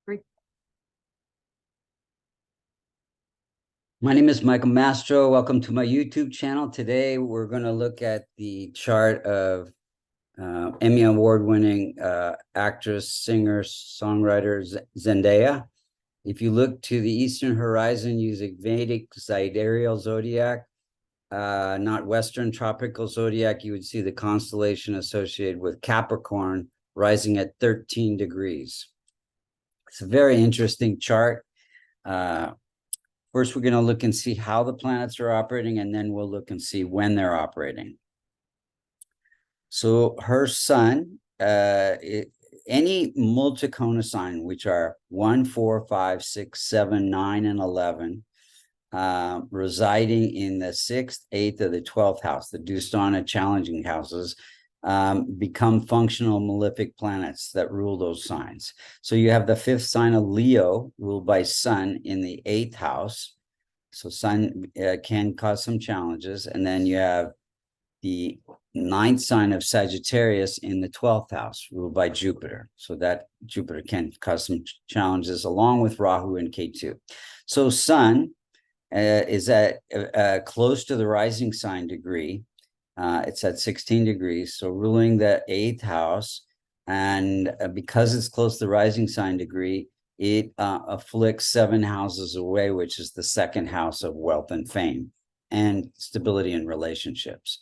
Great. My name is Michael Mastro. Welcome to my YouTube channel. Today, we're going to look at the chart of Emmy award-winning actress, singer, songwriter Zendaya. If you look to the eastern horizon using Vedic sidereal zodiac, not Western tropical zodiac, you would see the constellation associated with Capricorn rising at 13 degrees. It's a very interesting chart. First, we're going to look and see how the planets are operating, and then we'll look and see when they're operating. So her sun, any multicona sign, which are 1, 4, 5, 6, 7, 9, and 11, residing in the 6th, 8th, or the 12th house, the Dustana challenging houses, become functional malefic planets that rule those signs. So you have the 5th sign of Leo ruled by Sun in the 8th house. So Sun can cause some challenges. And then you have the 9th sign of Sagittarius in the 12th house ruled by Jupiter. So that Jupiter can cause some challenges along with Rahu and Ketu. So Sun is at close to the rising sign degree. It's at 16 degrees, so ruling the 8th house. And because it's close to the rising sign degree, it afflicts 7 houses away, which is the 2nd house of wealth and fame and stability in relationships.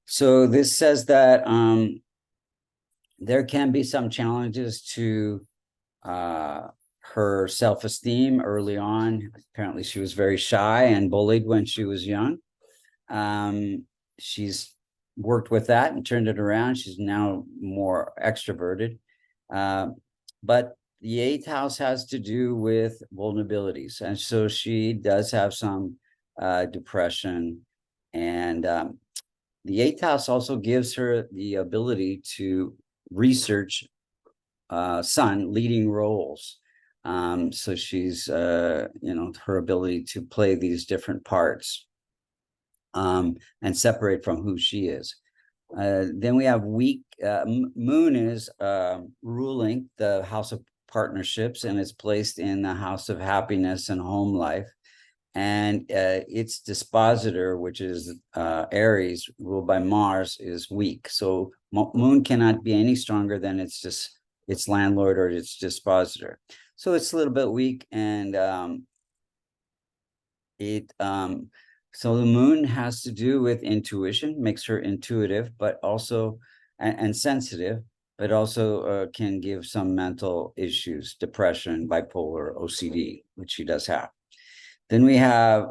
So this says that there can be some challenges to her self-esteem early on. Apparently, she was very shy and bullied when she was young. She's worked with that and turned it around. She's now more extroverted. But the 8th house has to do with vulnerabilities. And so she does have some depression. And the 8th house also gives her the ability to research Sun leading roles. So she's, her ability to play these different parts. And separate from who she is. Then we have weak, Moon is ruling the house of partnerships, and it's placed in the house of happiness and home life. And its dispositor, which is Aries, ruled by Mars, is weak. So Moon cannot be any stronger than its landlord or its dispositor. So it's a little bit weak, and so the Moon has to do with intuition, makes her intuitive, but also and sensitive, but also can give some mental issues, depression, bipolar, OCD, which she does have. Then we have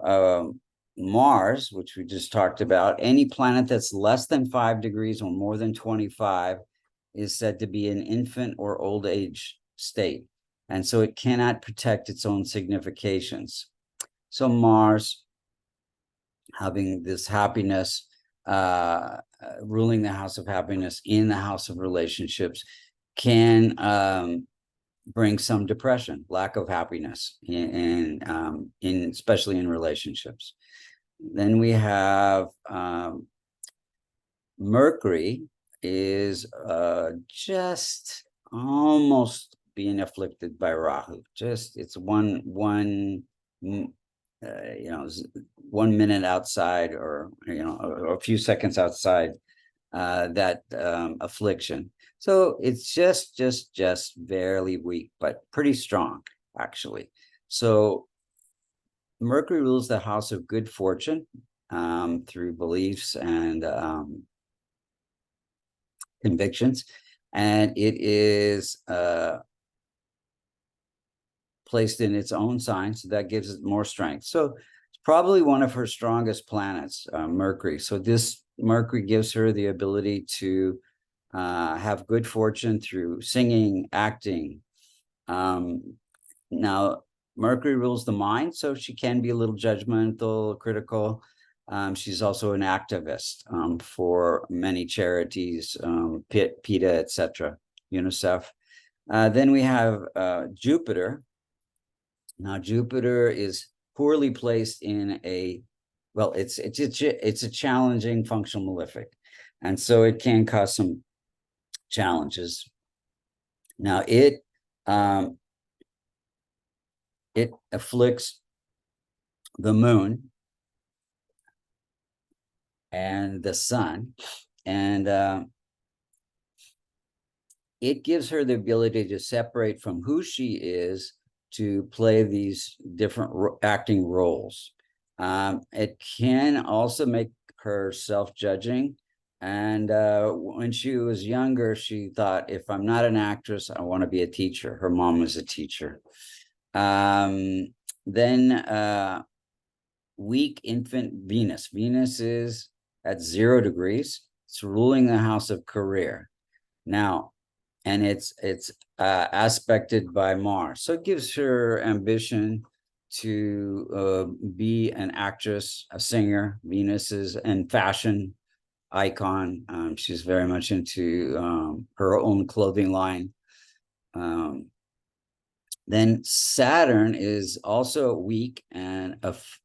Mars, which we just talked about. Any planet that's less than 5 degrees or more than 25 is said to be an infant or old age state. And so it cannot protect its own significations. So Mars, having this happiness, ruling the house of happiness in the house of relationships, can bring some depression, lack of happiness, especially in relationships. Then we have Mercury is just almost being afflicted by Rahu. It's one 1 minute outside, or a few seconds outside that affliction. So it's just barely weak, but pretty strong, actually. So Mercury rules the house of good fortune through beliefs and convictions, and it is placed in its own sign, so that gives it more strength. So it's probably one of her strongest planets, Mercury. So this Mercury gives her the ability to have good fortune through singing, acting. Now, Mercury rules the mind, so she can be a little judgmental, critical. She's also an activist for many charities, PETA, etc., UNICEF. Then we have Jupiter. Now, Jupiter is poorly placed in it's a challenging functional malefic, and so it can cause some challenges. Now, it it afflicts the moon and the sun, and it gives her the ability to separate from who she is to play these different acting roles. It can also make her self-judging. And when she was younger, she thought, if I'm not an actress, I want to be a teacher. Her mom was a teacher. Then weak infant Venus. Venus is at 0 degrees. It's ruling the house of career. Now, and it's aspected by Mars. So it gives her ambition to be an actress, a singer. Venus is an fashion icon. She's very much into her own clothing line. Then Saturn is also weak and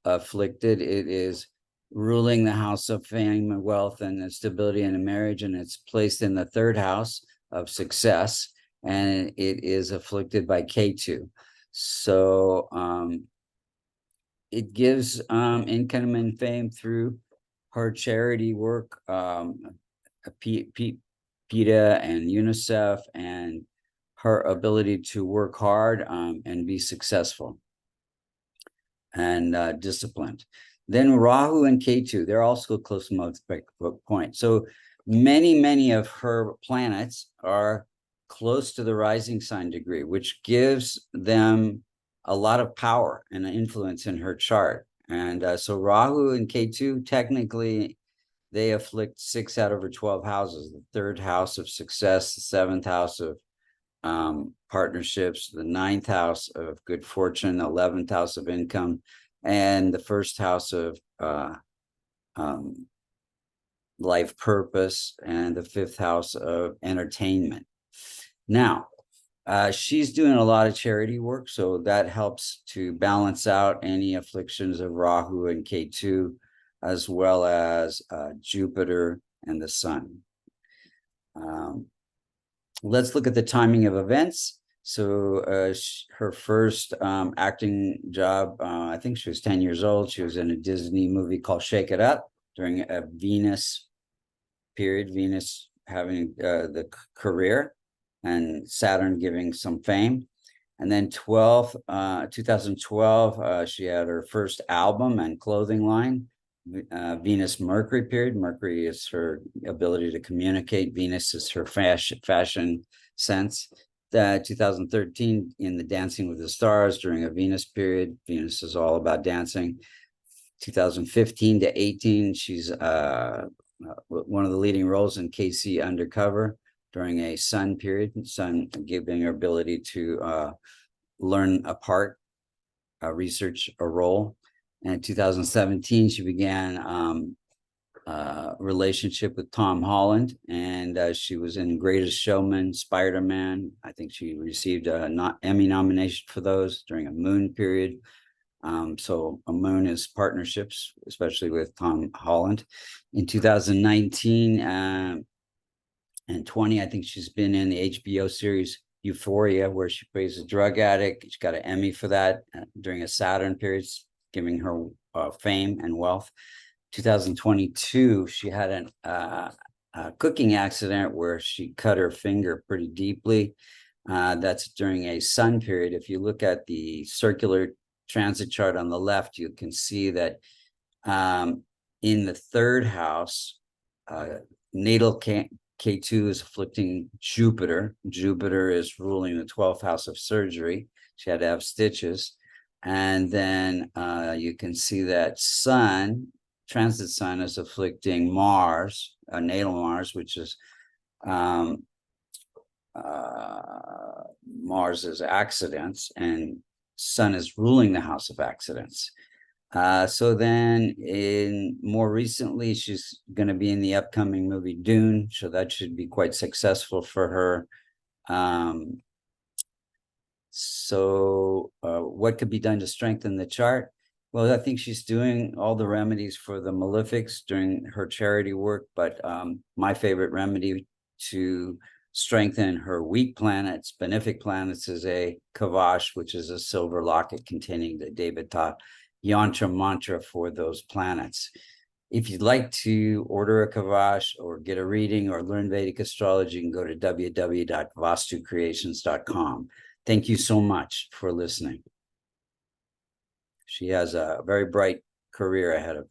afflicted. It is ruling the house of fame and wealth and stability in a marriage, and it's placed in the 3rd house of success, and it is afflicted by Ketu. So it gives income and fame through her charity work, PETA and UNICEF, and her ability to work hard and be successful and disciplined. Then Rahu and Ketu, they're also close to most point. So many of her planets are close to the rising sign degree, which gives them a lot of power and influence in her chart. And so Rahu and Ketu, technically, they afflict 6 out of her 12 houses: the 3rd house of success, the 7th house of partnerships, the 9th house of good fortune, the 11th house of income, and the 1st house of life purpose, and the 5th house of entertainment. Now, she's doing a lot of charity work, so that helps to balance out any afflictions of Rahu and Ketu, as well as Jupiter and the sun. Let's look at the timing of events. So her first acting job, I think she was 10 years old. She was in a Disney movie called Shake It Up during a Venus period, Venus having the career and Saturn giving some fame. And then 2012, she had her first album and clothing line, Venus Mercury period. Mercury is her ability to communicate. Venus is her fashion sense. 2013 in the Dancing with the Stars during a Venus period. Venus is all about dancing. 2015 to 18, she's one of the leading roles in KC Undercover during a Sun period. Sun giving her ability to learn a part, research a role. And in 2017, she began relationship with Tom Holland, and she was in Greatest Showman, Spider-Man. I think she received a Emmy nomination for those during a Moon period. So a Moon is partnerships, especially with Tom Holland. In 2019 and 20, I think she's been in the HBO series Euphoria, where she plays a drug addict. She got an Emmy for that during a Saturn period, giving her fame and wealth. 2022, she had a cooking accident where she cut her finger pretty deeply. That's during a Sun period. If you look at the circular transit chart on the left, you can see that in the 3rd house, natal K2 is afflicting Jupiter. Jupiter is ruling the 12th house of surgery. She had to have stitches. And then you can see that transit Sun is afflicting Mars, natal Mars, which is Mars is accidents, and Sun is ruling the house of accidents. So then more recently, she's going to be in the upcoming movie Dune. So that should be quite successful for her. What could be done to strengthen the chart? Well, I think she's doing all the remedies for the malefics during her charity work. But my favorite remedy to strengthen her weak planets. Benefic planets is a kavash, which is a silver locket containing the Devata yantra mantra for those planets. If you'd like to order a kavash or get a reading or learn Vedic astrology, you can go to www.vastucreations.com. Thank you so much for listening. She has a very bright career ahead of her.